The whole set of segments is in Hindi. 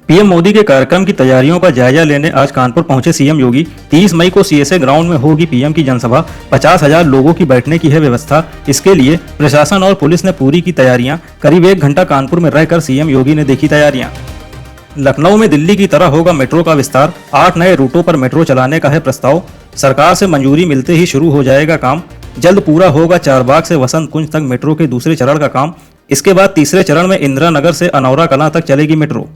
पीएम मोदी के कार्यक्रम की तैयारियों का जायजा लेने आज कानपुर पहुंचे सीएम योगी। 30 मई को सीएसए ग्राउंड में होगी पीएम की जनसभा। 50,000 लोगों की बैठने की है व्यवस्था। इसके लिए प्रशासन और पुलिस ने पूरी की तैयारियां। करीब 1 घंटा कानपुर में रहकर सीएम योगी ने देखी तैयारियां। लखनऊ में दिल्ली की तरह होगा मेट्रो का विस्तार। 8 नए रूटों पर मेट्रो चलाने का है प्रस्ताव। सरकार से मंजूरी मिलते ही शुरू हो जाएगा काम। जल्द पूरा होगा चारबाग से वसंत कुंज तक मेट्रो के दूसरे चरण का काम। इसके बाद तीसरे चरण में इंदिरा नगर से अनौरा कलां तक चलेगी मेट्रो।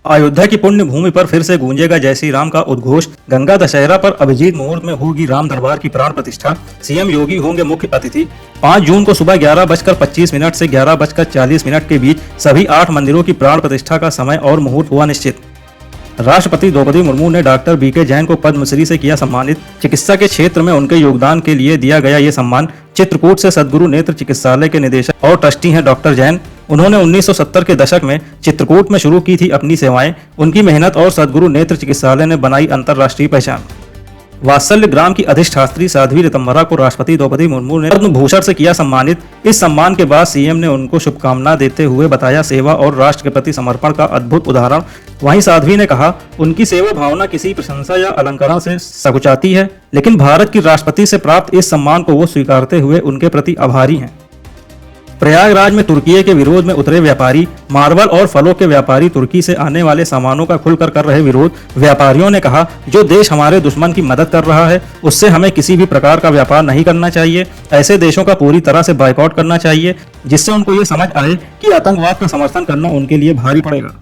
अयोध्या की पुण्य भूमि पर फिर से गूंजेगा जय श्री राम का उद्घोष। गंगा दशहरा पर अभिजीत मुहूर्त में होगी राम दरबार की प्राण प्रतिष्ठा। सीएम योगी होंगे मुख्य अतिथि। 5 जून को सुबह 11:25 से 11:40 के बीच सभी 8 मंदिरों की प्राण प्रतिष्ठा का समय और मुहूर्त हुआ निश्चित। राष्ट्रपति द्रौपदी मुर्मू ने डॉक्टर बीके जैन को पद्मश्री से किया सम्मानित। चिकित्सा के क्षेत्र में उनके योगदान के लिए दिया गया ये सम्मान। चित्रकूट से सद्गुरु नेत्र चिकित्सालय के निदेशक और ट्रस्टी हैं डॉक्टर जैन। उन्होंने 1970 के दशक में चित्रकूट में शुरू की थी अपनी सेवाएं। उनकी मेहनत और सद्गुरु नेत्र चिकित्सालय ने बनाई अंतर्राष्ट्रीय पहचान। वात्सल्य ग्राम की अधिष्ठात्री साध्वी ऋतंभरा को राष्ट्रपति द्रौपदी मुर्मू ने पद्म भूषण से किया सम्मानित। इस सम्मान के बाद सीएम ने उनको शुभकामना देते हुए बताया सेवा और राष्ट्र के प्रति समर्पण का अद्भुत उदाहरण। वहीं साध्वी ने कहा उनकी सेवा भावना किसी प्रशंसा या अलंकरण से सकुचाती है, लेकिन भारत की राष्ट्रपति से प्राप्त इस सम्मान को वो स्वीकारते हुए उनके प्रति आभारी हैं। प्रयागराज में तुर्की के विरोध में उतरे व्यापारी। मार्बल और फलों के व्यापारी तुर्की से आने वाले सामानों का खुलकर कर रहे विरोध। व्यापारियों ने कहा जो देश हमारे दुश्मन की मदद कर रहा है उससे हमें किसी भी प्रकार का व्यापार नहीं करना चाहिए। ऐसे देशों का पूरी तरह से बायकॉट करना चाहिए जिससे उनको ये समझ आए कि आतंकवाद का समर्थन करना उनके लिए भारी पड़ेगा।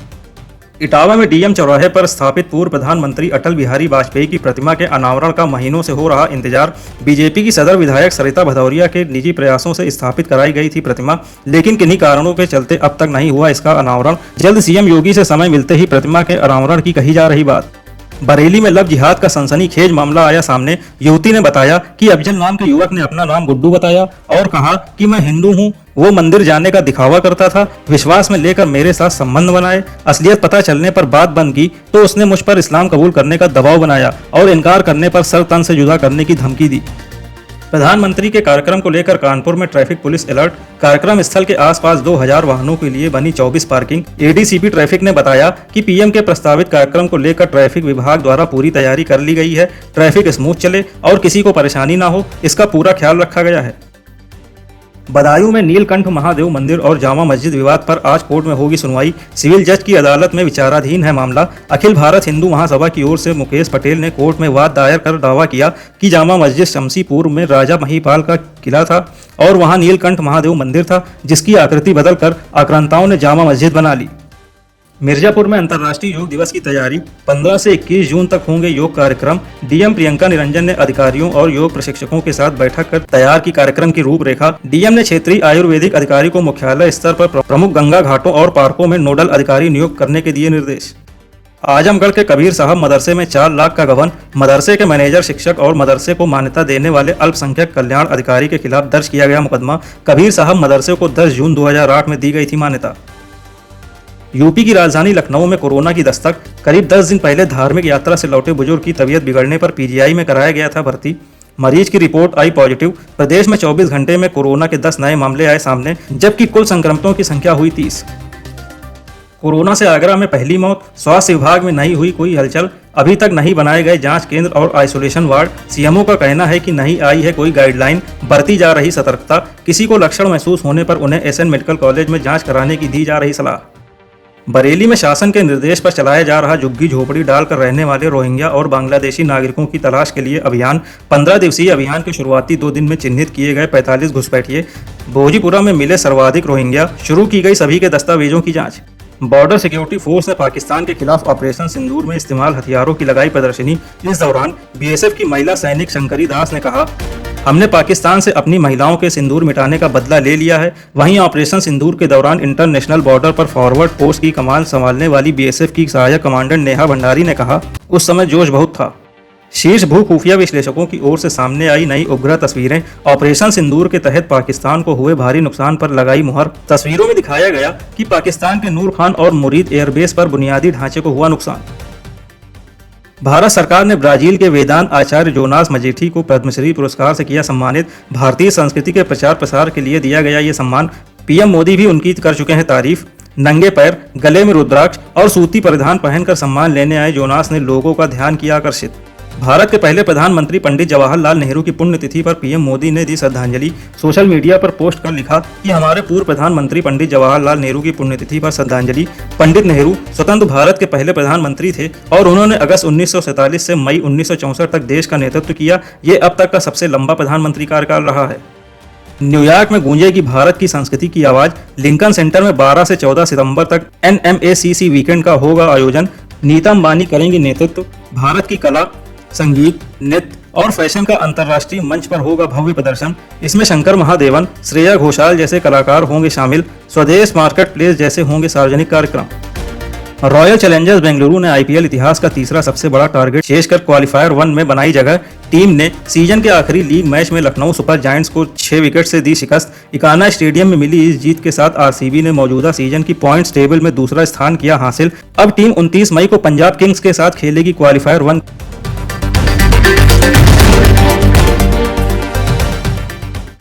इटावा में डीएम चौराहे पर स्थापित पूर्व प्रधानमंत्री अटल बिहारी वाजपेयी की प्रतिमा के अनावरण का महीनों से हो रहा इंतजार। बीजेपी की सदर विधायक सरिता भदौरिया के निजी प्रयासों से स्थापित कराई गई थी प्रतिमा, लेकिन किन्हीं कारणों के चलते अब तक नहीं हुआ इसका अनावरण। जल्द सीएम योगी से समय मिलते ही प्रतिमा के अनावरण की कही जा रही बात। बरेली में लव जिहाद का सनसनीखेज मामला आया सामने। युवती ने बताया कि अफजल नाम के युवक ने अपना नाम गुड्डू बताया और कहा कि मैं हिंदू हूं। वो मंदिर जाने का दिखावा करता था, विश्वास में लेकर मेरे साथ संबंध बनाए। असलियत पता चलने पर बात बंद की तो उसने मुझ पर इस्लाम कबूल करने का दबाव बनाया और इनकार करने पर सर तन से जुदा करने की धमकी दी। प्रधानमंत्री के कार्यक्रम को लेकर कानपुर में ट्रैफिक पुलिस अलर्ट। कार्यक्रम स्थल के आसपास 2000 वाहनों के लिए बनी 24 पार्किंग। एडीसीपी ट्रैफिक ने बताया कि पीएम के प्रस्तावित कार्यक्रम को लेकर ट्रैफिक विभाग द्वारा पूरी तैयारी कर ली गई है। ट्रैफिक स्मूथ चले और किसी को परेशानी ना हो, इसका पूरा ख्याल रखा गया है। बदायूं में नीलकंठ महादेव मंदिर और जामा मस्जिद विवाद पर आज कोर्ट में होगी सुनवाई। सिविल जज की अदालत में विचाराधीन है मामला। अखिल भारत हिंदू महासभा की ओर से मुकेश पटेल ने कोर्ट में वाद दायर कर दावा किया कि जामा मस्जिद शमसीपुर में राजा महिपाल का किला था और वहां नीलकंठ महादेव मंदिर था, जिसकी आकृति बदलकर आक्रांताओं ने जामा मस्जिद बना ली। मिर्जापुर में अंतर्राष्ट्रीय योग दिवस की तैयारी। 15 से 21 जून तक होंगे योग कार्यक्रम। डीएम प्रियंका निरंजन ने अधिकारियों और योग प्रशिक्षकों के साथ बैठक कर तैयार की कार्यक्रम की रूपरेखा। डीएम ने क्षेत्रीय आयुर्वेदिक अधिकारी को मुख्यालय स्तर पर प्रमुख गंगा घाटों और पार्कों में नोडल अधिकारी नियुक्त करने के दिए निर्देश। आजमगढ़ के कबीर साहब मदरसे में 4 लाख का गबन। मदरसे के मैनेजर, शिक्षक और मदरसे को मान्यता देने वाले अल्पसंख्यक कल्याण अधिकारी के खिलाफ दर्ज किया गया मुकदमा। कबीर साहब मदरसे को 10 जून 2008 में दी गई थी मान्यता। यूपी की राजधानी लखनऊ में कोरोना की दस्तक। करीब 10 दिन पहले धार्मिक यात्रा से लौटे बुजुर्ग की तबीयत बिगड़ने पर पीजीआई में कराया गया था भर्ती। मरीज की रिपोर्ट आई पॉजिटिव। प्रदेश में 24 घंटे में कोरोना के 10 नए मामले आए सामने, जबकि कुल संक्रमितों की संख्या हुई 30। कोरोना से आगरा में पहली मौत। स्वास्थ्य विभाग में नहीं हुई कोई हलचल। अभी तक नहीं बनाए गए जांच केंद्र और आइसोलेशन वार्ड। सीएमओ का कहना है कि नहीं आई है कोई गाइडलाइन, बरती जा रही सतर्कता। किसी को लक्षण महसूस होने पर उन्हें एसएन मेडिकल कॉलेज में जांच कराने की दी जा रही सलाह। बरेली में शासन के निर्देश पर चलाया जा रहा झुग्गी झोपड़ी डालकर रहने वाले रोहिंग्या और बांग्लादेशी नागरिकों की तलाश के लिए अभियान। 15 दिवसीय अभियान के शुरुआती 2 दिन में चिन्हित किए गए 45 घुसपैठिए। भोजीपुरा में मिले सर्वाधिक रोहिंग्या। शुरू की गई सभी के दस्तावेजों की जांच। बॉर्डर सिक्योरिटी फोर्स ने पाकिस्तान के खिलाफ ऑपरेशन सिंदूर में इस्तेमाल हथियारों की लगाई प्रदर्शनी। इस दौरान बीएसएफ की महिला सैनिक शंकरी दास ने कहा, हमने पाकिस्तान से अपनी महिलाओं के सिंदूर मिटाने का बदला ले लिया है। वहीं ऑपरेशन सिंदूर के दौरान इंटरनेशनल बॉर्डर पर फॉरवर्ड पोस्ट की कमान संभालने वाली बीएसएफ की सहायक कमांडेंट नेहा भंडारी ने कहा, उस समय जोश बहुत था। शीर्ष भू खुफिया विश्लेषकों की ओर से सामने आई नई उपग्रह तस्वीरें। ऑपरेशन सिंदूर के तहत पाकिस्तान को हुए भारी नुकसान पर लगाई मुहर। तस्वीरों में दिखाया गया कि पाकिस्तान के नूर खान और मुरीद एयरबेस पर बुनियादी ढांचे को हुआ नुकसान। भारत सरकार ने ब्राजील के वेदांत आचार्य जोनास मजेठी को पद्मश्री पुरस्कार से किया सम्मानित। भारतीय संस्कृति के प्रचार प्रसार के लिए दिया गया ये सम्मान। पीएम मोदी भी उनकी कर चुके हैं तारीफ। नंगे पैर, गले में रुद्राक्ष और सूती परिधान पहनकर सम्मान लेने आए जोनास ने लोगों का ध्यान किया आकर्षित। भारत के पहले प्रधानमंत्री पंडित जवाहरलाल नेहरू की पुण्यतिथि पर पीएम मोदी ने दी श्रद्धांजलि। सोशल मीडिया पर पोस्ट कर लिखा कि हमारे पूर्व प्रधानमंत्री पंडित जवाहरलाल नेहरू की पुण्यतिथि पर श्रद्धांजलि। पंडित नेहरू स्वतंत्र भारत के पहले प्रधानमंत्री थे और उन्होंने अगस्त 1947 से मई 1964 तक देश का नेतृत्व किया। ये अब तक का सबसे लंबा प्रधानमंत्री कार्यकाल रहा है। न्यूयॉर्क में गूंजेगी भारत की संस्कृति की आवाज। लिंकन सेंटर में 12 से 14 सितंबर तक NMACC वीकेंड का होगा आयोजन। नीता अंबानी करेंगी नेतृत्व। भारत की कला, संगीत, नृत्य और फैशन का अंतर्राष्ट्रीय मंच पर होगा भव्य प्रदर्शन। इसमें शंकर महादेवन, श्रेया घोषाल जैसे कलाकार होंगे शामिल। स्वदेश मार्केट प्लेस जैसे होंगे सार्वजनिक कार्यक्रम। रॉयल चैलेंजर्स बेंगलुरु ने IPL इतिहास का तीसरा सबसे बड़ा टारगेट शेष कर क्वालिफायर 1 में बनाई जगह। टीम ने सीजन के आखिरी लीग मैच में लखनऊ सुपर जायंट्स को 6 विकेट से दी शिकस्त। इकाना स्टेडियम में मिली इस जीत के साथ RCB ने मौजूदा सीजन की पॉइंट्स टेबल में दूसरा स्थान किया हासिल। अब टीम 29 मई को पंजाब किंग्स के साथ खेलेगी क्वालिफायर 1।